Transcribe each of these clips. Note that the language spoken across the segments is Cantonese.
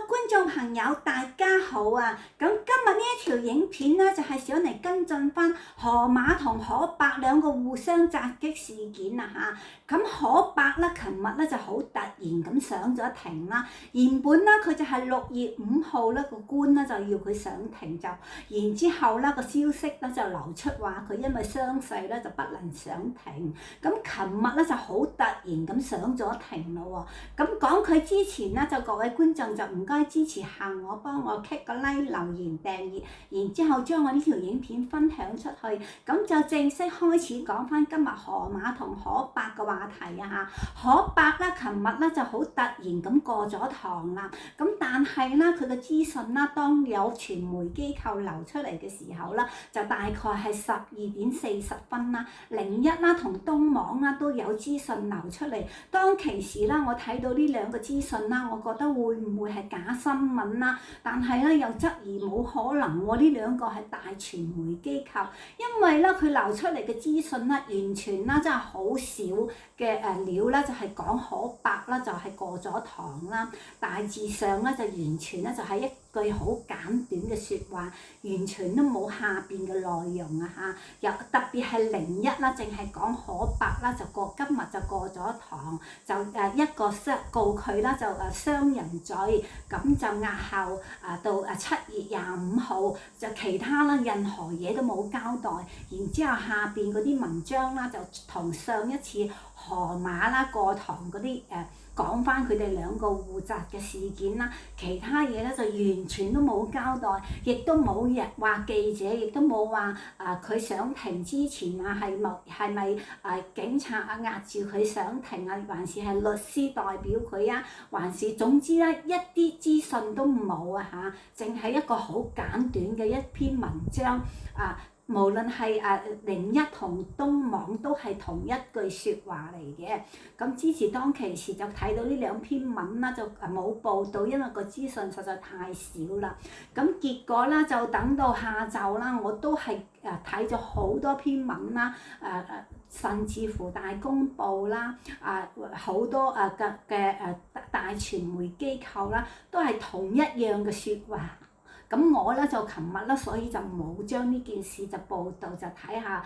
觀眾朋友，大家好啊！咁今日呢一條影片咧，就係想嚟跟進翻河馬同可伯兩個互相襲擊事件啊嚇。咁可伯咧，琴日咧就好突然咁上咗庭啦。原本咧佢就係6月5號咧個官咧就要佢上庭，就然之後咧個消息咧就流出話佢因為傷勢咧就不能上庭。咁琴日咧就好突然咁上咗庭咯喎。咁講佢之前咧，就各位觀眾就唔該支持下我，幫我 click 個 like、留言、訂閱，然之後將我呢條影片分享出去，咁就正式開始講翻今日河馬同可伯嘅話題啊嚇。可伯咧，琴日咧就好突然咁過咗堂啦，咁但係咧佢嘅資訊啦，當有傳媒機構流出嚟嘅時候啦，就大概係12:40啦，01啦同東網啦都有資訊流出嚟。當其時啦，我睇到呢兩個資訊啦，我覺得會唔會係假新聞啦？但係咧又質疑冇可能喎，呢兩個係大傳媒機構，因為咧佢流出嚟嘅資訊啦，完全啦真係好少嘅料啦，就係講可伯啦，就係過咗堂啦，大致上咧就完全咧就係一句好簡短嘅説話，完全都冇下邊嘅內容啊嚇，又特別係01啦，淨係講可伯啦，今日就過咗堂，就一個告佢啦，就傷人罪，咁就押後到7月25號，就其他啦任何嘢都冇交代，然之後下邊嗰啲文章啦就同上一次河馬啦過堂嗰啲講翻佢哋兩個互襲嘅事件啦，其他嘢咧就完全都冇交代，亦都冇人話記者，亦都冇話佢上庭之前係咪警察壓住佢上庭啊，還是係律師代表佢啊，還是總之咧一啲資訊都冇啊嚇，淨係一個好簡短嘅一篇文章無論係01同東網都係同一句説話嚟嘅。咁之前當其時就睇到呢兩篇文啦，就冇報導，因為個資訊實在太少啦。咁結果啦，就等到下晝啦，我都係睇咗好多篇文啦，甚至乎大公報啦，好多嘅大傳媒機構啦，都係同一樣嘅説話。咁我咧就琴日啦，所以就冇將呢件事就報導，就睇下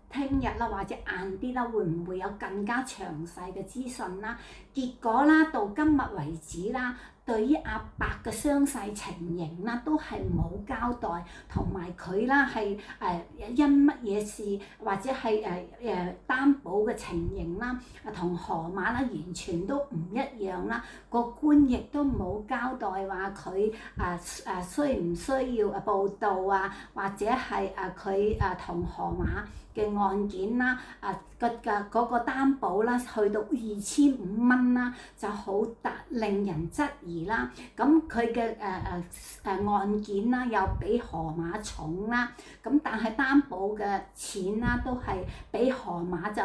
聽日啦或者晏啲啦，會唔會有更加詳細嘅資訊啦？結果啦，到今日為止啦，對於阿伯嘅傷勢情形啦，都係冇交代，同埋佢啦係因乜嘢事或者係擔保嘅情形啦，同河馬啦完全都唔一樣啦。個官亦都冇交代話佢需唔需要報道啊，或者係佢同河馬嘅案件啦，嗰個擔保啦，去到2500蚊啦，就好令人質疑啦。咁佢嘅案件啦，又比河馬重啦。咁但係擔保嘅錢啦，都係比河馬就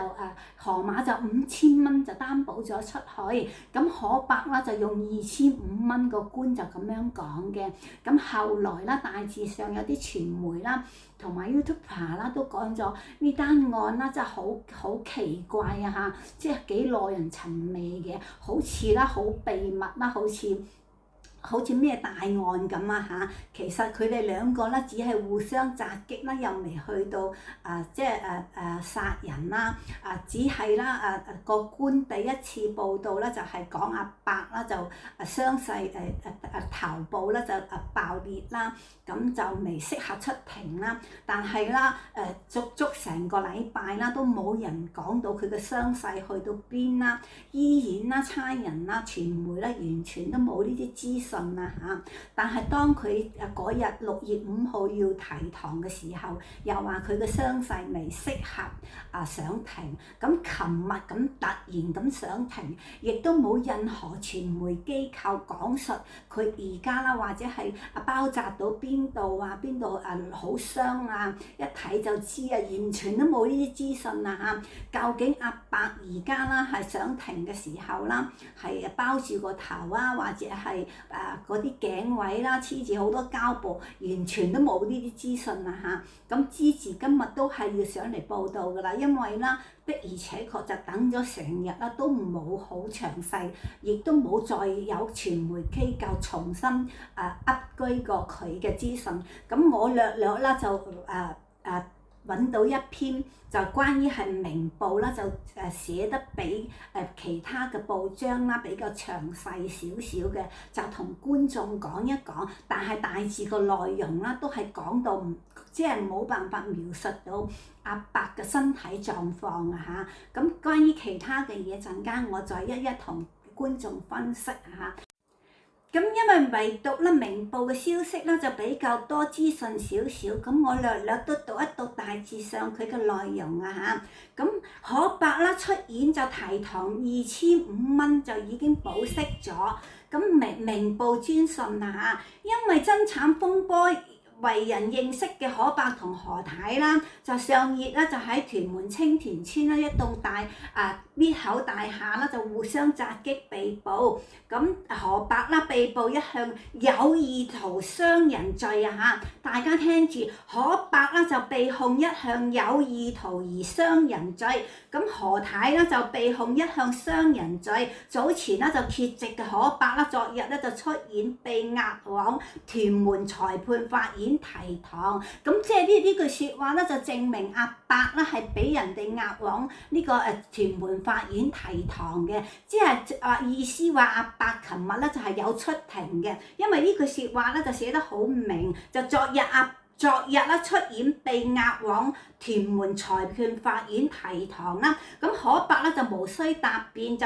5000蚊就擔保咗出去。咁可伯啦就用2500蚊，個官就咁樣講嘅。咁後來啦，大致上有啲傳媒啦，同埋 YouTuber 啦都講咗呢單案啦，真係好奇怪啊嚇！即係幾耐人尋味嘅，好似啦好秘密啦，好似咩大案咁啊嚇！其實佢哋兩個咧只係互相襲擊啦，又未去到殺人啦，只係啦個官第一次報道咧就係講阿伯啦就傷勢頭部咧就爆裂啦，咁就未適合出庭啦。但係啦足成個禮拜啦都冇人講到佢嘅傷勢去到邊啦，醫院啦、差人啦、傳媒咧完全都冇呢啲資訊。但係當佢嗰日6月5號要提堂嘅時候，又話佢嘅傷勢未適合上庭。咁琴日咁突然咁上庭，亦都冇任何傳媒機構講述佢而家啦，或者係包紮到邊度好傷啊，一睇就知啊，完全都冇呢啲資訊啊嚇。究竟阿伯而家啦係上庭嘅時候啦，係包住個頭啊，或者係嗰啲頸位啦，黐住好多膠布，完全都冇呢啲資訊啊嚇。咁芝治今日都係要上嚟報道㗎啦，因為啦的而且確就等咗成日啦，都冇好詳細，亦都冇再有傳媒機構重新upgrade過佢嘅資訊。咁我略略啦就揾到一篇就關於係明報啦，就寫得比其他嘅報章啦比較詳細少少嘅，就同觀眾講一講。但係大致個內容啦，都係講到即係冇辦法描述到阿伯嘅身體狀況啊嚇。咁關於其他嘅嘢，陣間我再一一同觀眾分析嚇。咁因為唯獨咧明報嘅消息咧就比較多資訊少少，咁我略略都讀一讀大致上佢嘅內容啊嚇。咁可伯啦出演就提堂2500蚊就已經保釋咗。咁明報專訊啊嚇，因為爭產風波為人認識嘅可伯同何太啦，就上月咧就喺屯門青田村咧一棟搣口大廈啦，就互相襲擊被捕。咁何伯啦被捕一向有意圖傷人罪啊嚇，大家聽住，可伯啦就被控一向有意圖而傷人罪。咁何太咧就被控一向傷人罪。早前咧就缺席嘅可伯啦，昨日咧就出院被押往屯門裁判法院提堂。咁即係呢句説話咧，就證明阿伯咧係俾人哋押往呢個屯門法院提堂嘅，即係意思話阿伯琴日咧就係有出庭嘅，因為呢句説話咧就寫得好明，就昨日啦出院被押往屯門裁判法院提堂啦。咁可伯咧就無需答辯，就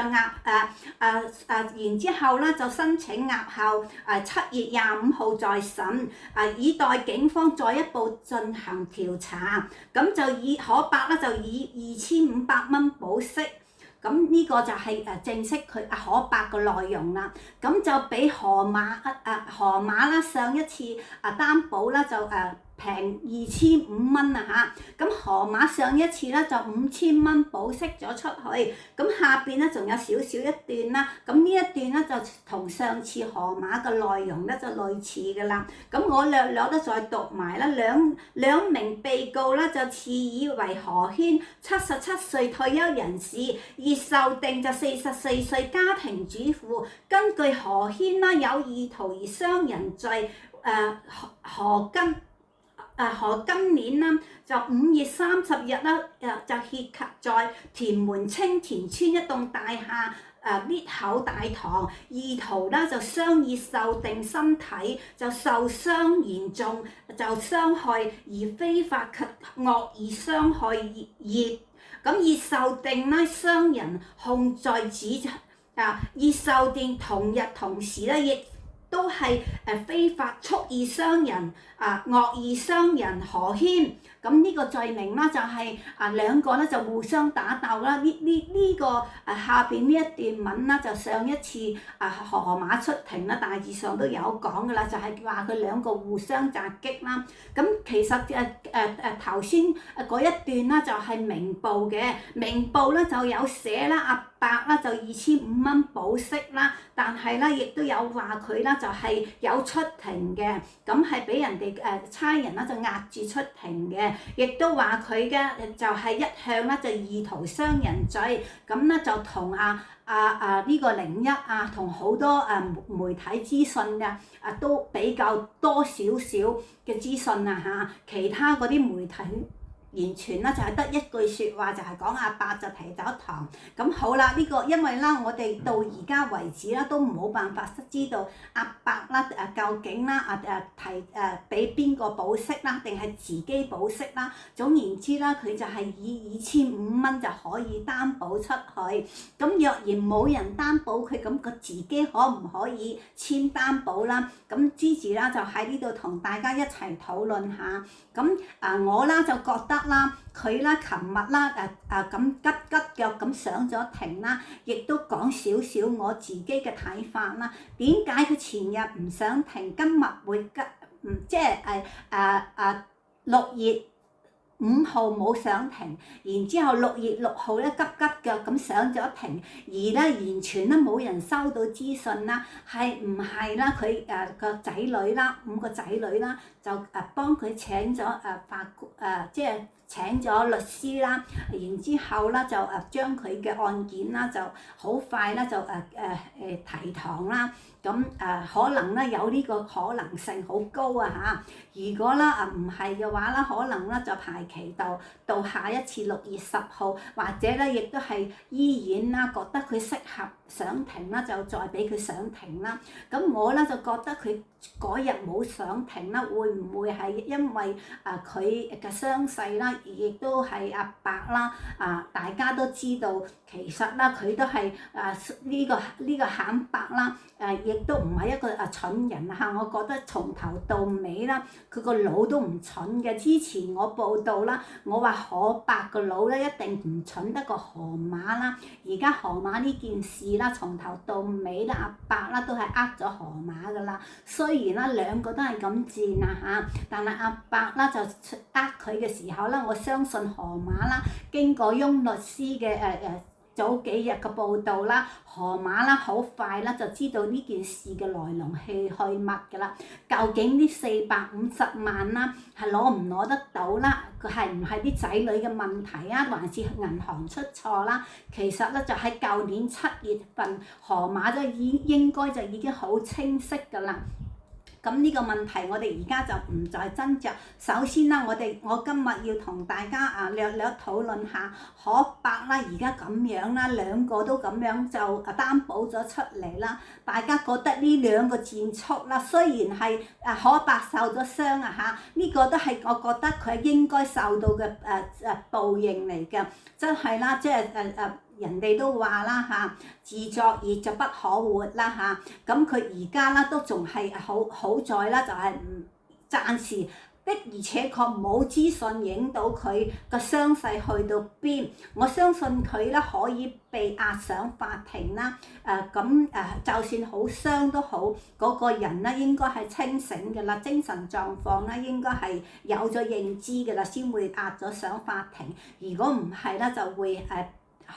然之後咧就申請押後7月25號再審，以待警方再一步進行調查。咁就可伯咧就以2500蚊保釋。咁呢個就係正式佢可伯嘅內容啦。咁就比河馬啦上一次擔保啦就平2500蚊啊嚇。咁河馬上一次咧就5000蚊保釋咗出去。咁下邊咧仲有少少一段啦。咁呢一段咧就同上次河馬嘅內容咧就類似㗎啦。咁我略略都再讀埋啦。兩名被告咧就自以為何軒77歲退休人士，而受定就44歲家庭主婦。根據何軒啦有意圖而傷人罪，何今年啦就5月30日啦就涉及在屯門青田村一棟大廈搣口大堂，意圖啦就商議受定身體就受傷嚴重，就傷害而非法及惡意傷害業。咁以受定啦傷人控罪指以受定同日同時咧亦都係非法蓄意傷人惡意傷人何軒。咁呢個罪名啦就係兩個咧就互相打鬥啦。呢個下邊呢一段文啦就上一次河馬出庭啦大致上都有講㗎啦，就係話佢兩個互相襲擊啦。咁其實頭先嗰一段啦就係明報嘅，明報咧就有寫啦阿伯啦就2500蚊保釋啦，但係咧亦都有話佢啦就係有出庭嘅，咁係俾人哋差人啦就壓住出庭嘅。亦都話佢嘅就係一向咧就意圖傷人罪，咁咧就同呢個01同好多媒體資訊嘅都比較多少少嘅資訊啊嚇，其他嗰啲媒體完全啦就係得一句説話，就係講阿伯就提走堂。咁好啦，呢個因為啦我哋到而家為止啦都冇辦法知道阿伯啦究竟啦俾邊個保釋啦，定係自己保釋啦。總言之啦，佢就係以2500蚊就可以擔保出去。咁若然冇人擔保佢，咁佢自己可唔可以簽擔保啦？咁芝治啦就喺呢度同大家一齊討論下。咁我啦就覺得啦，佢啦琴日啦咁急腳咁上咗庭啦，亦都講少少我自己嘅睇法啦。點解佢前日唔上庭，今日會即係6月5號冇上庭，然之後6月6號咧急急腳咁上咗庭，而咧完全咧冇人收到資訊啦，係唔係啦？佢個仔女啦，5個仔女啦，就幫佢請咗即係請咗律師啦，然之後啦就將佢嘅案件啦就好快啦就提堂啦。咁可能咧有呢個可能性好高啊嚇！如果啦唔係嘅話啦，可能咧就排期到下一次6月10號，或者咧亦都係醫院啦覺得佢適合上庭啦，就再俾佢上庭啦。咁我咧就覺得佢嗰日冇上庭啦，會唔會係因為佢嘅傷勢啦，而亦都係阿伯啦大家都知道，其實啦佢都係呢個慘伯啦，亦都唔係一個蠢人嚇，我覺得從頭到尾啦，佢個腦都唔蠢嘅。之前我報道啦，我話河伯個腦咧一定唔蠢得過河馬啦。而家河馬呢件事啦，從頭到尾啦，阿伯啦都係咗河馬噶啦。雖然啦兩個都係咁賤啊嚇，但係阿伯啦就佢嘅時候啦，我相信河馬啦經過翁律師嘅早幾日嘅報道啦，河馬啦好快啦就知道呢件事嘅來龍去脈㗎啦。究竟呢450萬啦係攞唔攞得到啦？佢係唔係啲仔女嘅問題啊？還是銀行出錯啦？其實咧就喺舊年7月份，河馬都應該就已經好清晰㗎啦。咁呢個問題我哋而家就唔再斟酌。首先啦，我今日要同大家略略討論下河伯啦，而家咁樣啦，兩個都咁樣就擔保咗出嚟啦。大家覺得呢兩個賤畜啦，雖然係河伯受咗傷啊嚇，呢個都係我覺得佢應該受到嘅報應嚟嘅，真係啦，即係人哋都話啦嚇，自作孽就不可活啦嚇。咁佢而家啦都仲係好在啦，就係暫時的而且確冇資訊影到佢個傷勢去到邊。我相信佢咧可以被押上法庭啦。就算好傷都好，嗰個人咧應該係清醒嘅啦，精神狀況咧應該係有咗認知嘅啦，先會押咗上法庭。如果唔係咧，就會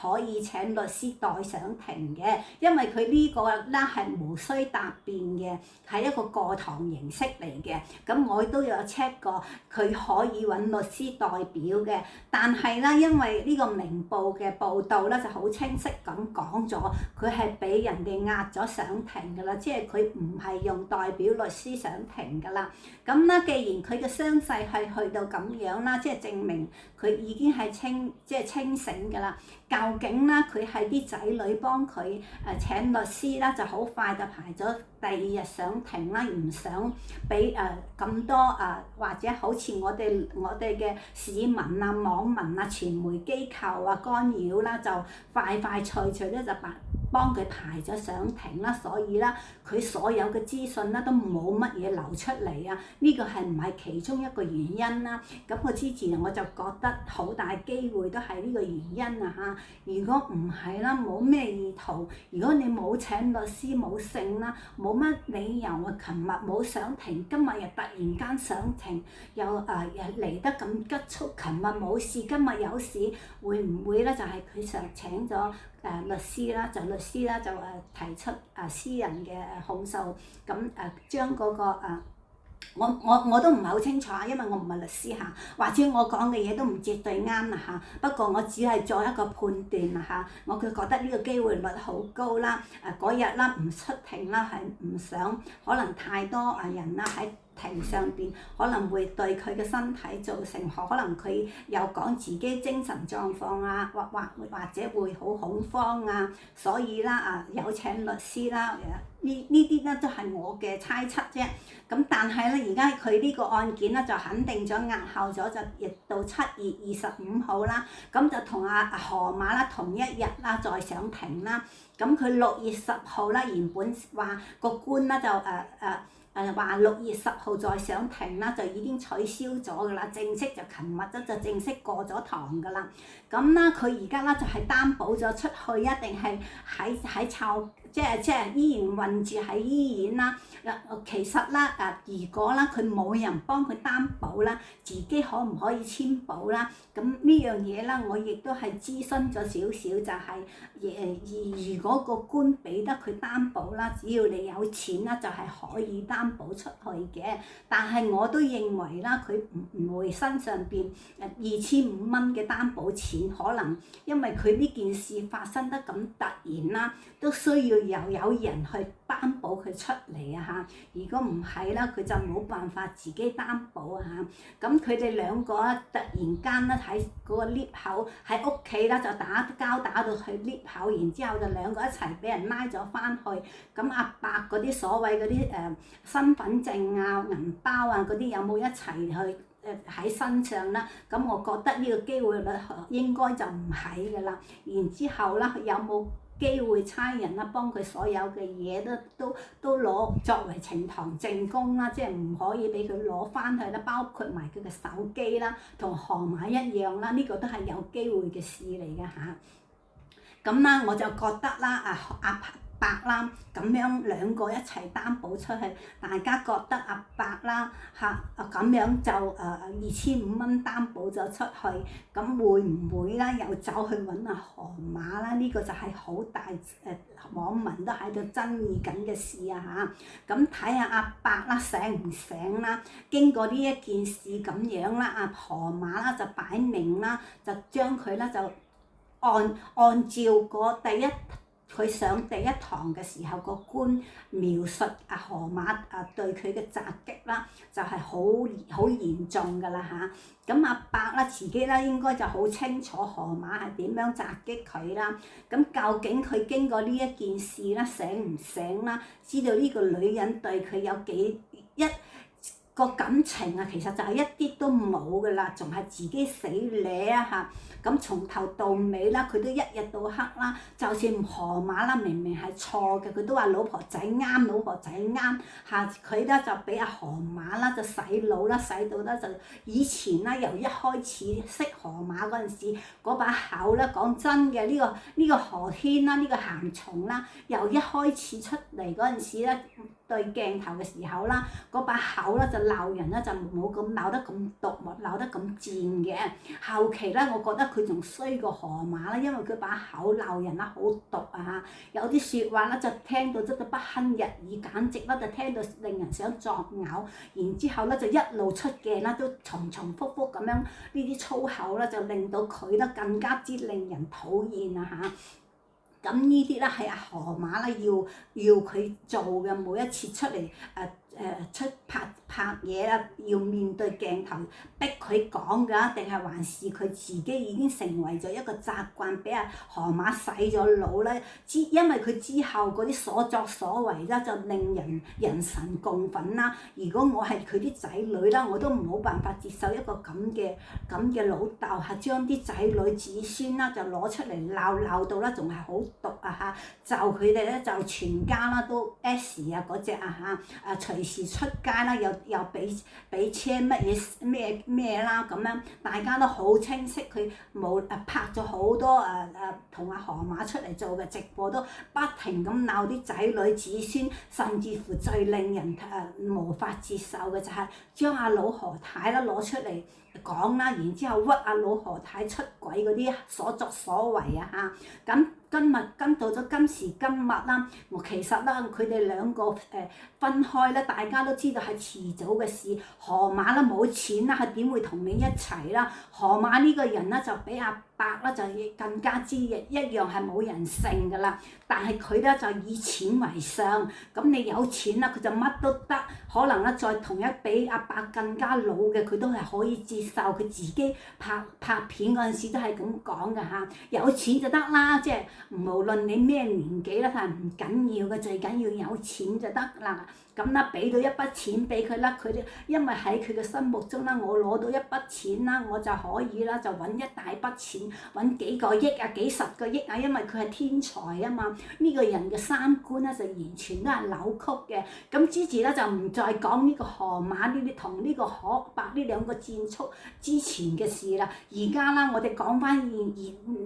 可以請律師代上庭嘅，因為佢呢個咧係無需答辯嘅，係一個過堂形式嚟嘅。咁我都有 check 過，佢可以揾律師代表嘅。但係咧，因為呢個明報嘅報導咧就好清晰咁講咗，佢係俾人哋押咗上庭㗎啦，即係佢唔係用代表律師上庭㗎啦。咁咧，既然佢嘅傷勢係去到咁樣啦，即係證明佢已經係清醒㗎啦。究竟咧佢係啲仔女幫佢請律師啦，就好快就排咗第2日上庭啦，唔想俾咁多或者好似我哋嘅市民啊、網民啊、傳媒機構啊干擾啦，就快脆咧就幫佢排咗上庭啦。所以啦，佢所有嘅資訊啦都冇乜嘢流出嚟啊。呢個係唔係其中一個原因啦？咁我之前我就覺得好大機會都係呢個原因啊嚇。如果唔係啦，冇咩意圖。如果你冇請律師冇證啦，冇乜理由啊！琴日冇上庭，今日又突然間上庭，又嚟得咁急促。琴日冇事，今日有事，會唔會咧？就係佢請咗律師啦，律師啦就提出私人嘅控訴，咁將嗰個我都唔係好清楚，因為我唔係律師嚇，或者我講嘅嘢都唔絕對啱啦嚇。不過我只係作一個判斷啦嚇，我覺得呢個機會率好高啦。嗰日啦唔出庭啦，係唔想可能太多人啦喺庭上邊，可能會對佢嘅身體造成可能佢又講自己精神狀況啊，或者會好恐慌啊，所以啦有請律師啦。呢啲咧都係我嘅猜測啫。咁但係咧，而家佢呢個案件咧就肯定咗押後咗，就亦到7月25號啦。咁就同河馬啦同一日啦再上庭啦。咁佢6月10號啦，原本話個官啦就話6月10號再上庭啦，就已經取消咗㗎啦，正式就琴日就正式過咗堂㗎啦。咁啦，佢而家啦就係擔保咗出去，一定係喺即係依然困住喺醫院啦。其實啦如果啦佢冇人幫佢擔保啦，自己可唔可以簽保啦？咁呢樣嘢啦，我亦都係諮詢咗少少，就係如果個官俾得佢擔保啦，只要你有錢啦，就係可以擔保出去嘅。但係我都認為啦，佢唔會身上邊2500蚊嘅擔保錢，可能因為佢呢件事發生得咁突然啦，都需要又有人去擔保佢出嚟啊嚇！如果唔係啦，佢就冇辦法自己擔保啊嚇。咁佢哋兩個啊，突然間咧喺嗰個 lift 口喺屋企啦，就打到去 lift 口，然之後就兩個一齊俾人拉咗翻去。咁阿伯嗰啲所謂嗰啲身份證啊、銀包啊嗰啲有冇一齊去喺身上啦？咁我覺得呢個機會率應該就唔係㗎啦。然之後啦，有冇機會差人啦幫佢所有嘅嘢都攞作為呈堂證供啦，即係唔可以俾佢攞翻去啦，包括埋佢嘅手機啦，同河馬一樣啦，呢個都係有機會嘅事嚟㗎嚇。咁啦，我就覺得啦，阿伯啦，咁樣兩個一齊擔保出去，大家覺得阿伯啦咁樣就2500蚊擔保咗出去，咁會唔會啦又走去揾阿河馬啦？呢個就係好大網民都喺度爭議緊嘅事啊嚇！咁睇下阿伯啦醒唔醒啦？經過呢一件事咁樣啦，阿河馬啦就擺明啦，就將佢啦就按照佢上第一堂嘅時候，個官描述阿河馬對佢嘅襲擊啦，就係好嚴重㗎啦嚇。咁阿伯啦自己啦應該就好清楚河馬係點樣襲擊佢啦。咁究竟佢經過呢一件事啦醒唔醒啦？知道呢個女人對佢有一個感情啊，其實就係一啲都冇㗎啦，仲係自己死咧啊嚇！咁從頭到尾啦，佢都一日到黑啦，就算河馬啦，明明係錯嘅，佢都話老婆仔啱，老婆仔啱嚇，佢咧就俾阿河馬啦就洗腦啦，洗到咧就以前啦，由一開始識河馬嗰陣時，嗰把口咧講真嘅，呢個何天啦，呢個鹹蟲啦，由一開始出嚟嗰陣時咧，對鏡頭嘅時候啦，嗰把口咧就鬧人咧就冇咁鬧得咁毒，鬧得咁賤嘅。後期咧，我覺得佢仲衰過河馬啦，因為佢把口鬧人啦好毒啊嚇，有啲説話咧就聽到真係不堪入耳，簡直咧就聽到令人想作嘔。然之後咧就一路出鏡啦，都重複咁樣呢啲粗口咧就令到佢咧更加之令人討厭啊嚇。咁呢啲咧係阿河馬啦，要佢做嘅每一次出嚟出拍嘢啦，要面對鏡頭逼佢講㗎，定係還是佢自己已經成為咗一個習慣，俾阿河馬洗咗腦咧？因為佢之後嗰啲所作所為啦，就令人神共憤啦。如果我係佢啲仔女啦，我都冇辦法接受一個咁嘅老豆係將啲仔女子孫啦就攞出嚟鬧到啦，仲係好毒啊嚇！就佢哋咧就全家啦都 S 啊嗰隻啊嚇，隨時出街啦又俾車咩啦咁樣，大家都好清晰佢冇拍咗好多同阿河馬出嚟做嘅直播，都不停咁鬧啲仔女子孫，甚至乎最令人無法接受嘅就係將阿老河太啦攞出嚟講啦，然之後屈阿老河太出軌嗰啲所作所為啊嚇。咁跟到咗今時今日啦，其實啦佢哋兩個分開咧，大家都知道係遲早嘅事。河馬啦冇錢啦，係點會同你一齊啦？河馬呢個人咧就比阿伯啦就更加之一樣係冇人性㗎啦。但係佢咧就以錢為上，咁你有錢啦，佢就乜都得。可能咧再同一比阿伯更加老嘅，佢都係可以接受。佢自己拍片嗰陣時都係咁講㗎嚇，有錢就得啦，即係無論你咩年紀啦，但係唔緊要嘅，最緊要有錢就得啦。咁啦，俾到一筆錢俾佢啦，佢哋因為喺佢嘅心目中啦，我攞到一筆錢啦，我就可以啦，就揾一大筆錢揾幾個億啊、幾十個億啊，因為佢係天才啊嘛。呢個人嘅三觀咧就完全都係扭曲嘅。咁之前咧就唔再講呢個河馬呢啲同呢個可伯呢兩個戰速之前嘅事啦。而家啦，我哋講翻現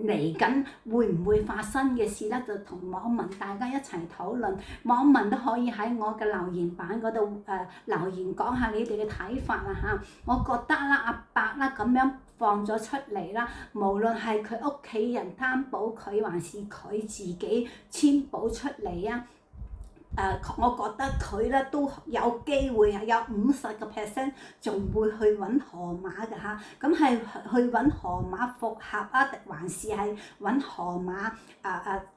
嚟緊會唔會發生嘅事咧，就同網民大家一齊討論。網民都可以喺我嘅留言板嗰度留言講下你哋嘅睇法啊嚇。我覺得啦，阿伯啦咁樣放咗出嚟啦，無論係佢屋企人擔保佢，還是佢自己簽保出嚟啊。我覺得佢咧都有機會係有50%仲會去揾河馬嘅嚇，咁係去揾河馬復合啊，還是係揾河馬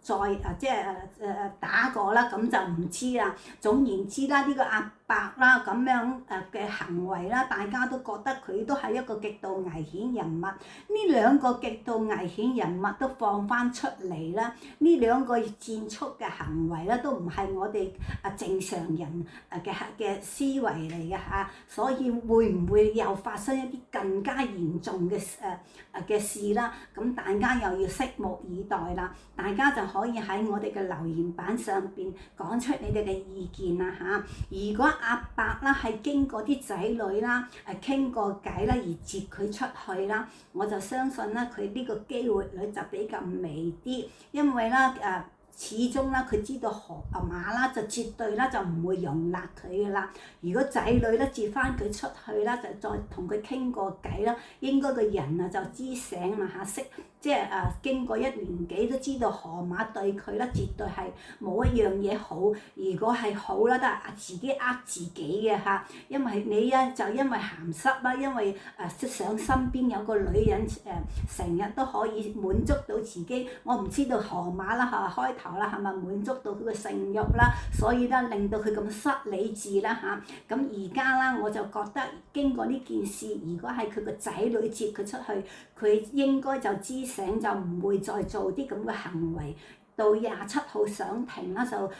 再即係打過啦？咁就唔知啦。總言之啦，呢個阿伯啦咁樣嘅行為啦，大家都覺得佢都係一個極度危險人物。呢兩個極度危險人物都放翻出嚟啦，呢兩個戰速嘅行為咧都唔係我哋正常人嘅思維嚟嘅嚇，所以會唔會又發生一啲更加嚴重嘅事啦？咁大家又要拭目以待啦，大家就可以喺我哋嘅留言板上邊講出你哋嘅意見啦嚇。如果阿伯啦係經過啲仔女啦傾過偈啦而接佢出去啦，我就相信啦佢呢個機會率就比較微啲，因為啦始終啦，佢知道河馬啦就絕對啦就唔會容納佢嘅啦。如果仔女咧接翻佢出去啦，就再同佢傾過偈啦，應該個人啊就知醒啦嚇，識即係經過1年幾都知道河馬對佢啦，絕對係冇一樣嘢好。如果係好啦，都係自己自己嘅嚇。因為你啊就因為鹹濕啦，因為想身邊有個女人成日都可以滿足到自己。我唔知道河馬啦嚇開頭啦係咪滿足到佢嘅性慾啦，所以咧令到佢咁失理智啦嚇。咁而家啦我就覺得經過呢件事，如果係佢個仔女接佢出去，佢應該就知醒，就唔會再做啲咁嘅行為。到27號上庭啦，就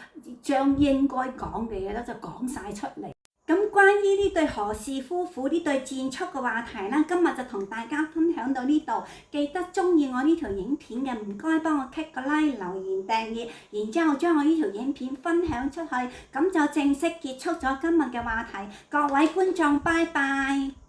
將應該講嘅嘢咧就講晒出嚟。咁關於呢對何氏夫婦呢對戰速嘅話題啦，今日就同大家分享到呢度。記得鍾意我呢條影片嘅，唔該幫我 click 個 like、留言、訂閱，然之後將我呢條影片分享出去，咁就正式結束咗今日嘅話題。各位觀眾，拜拜。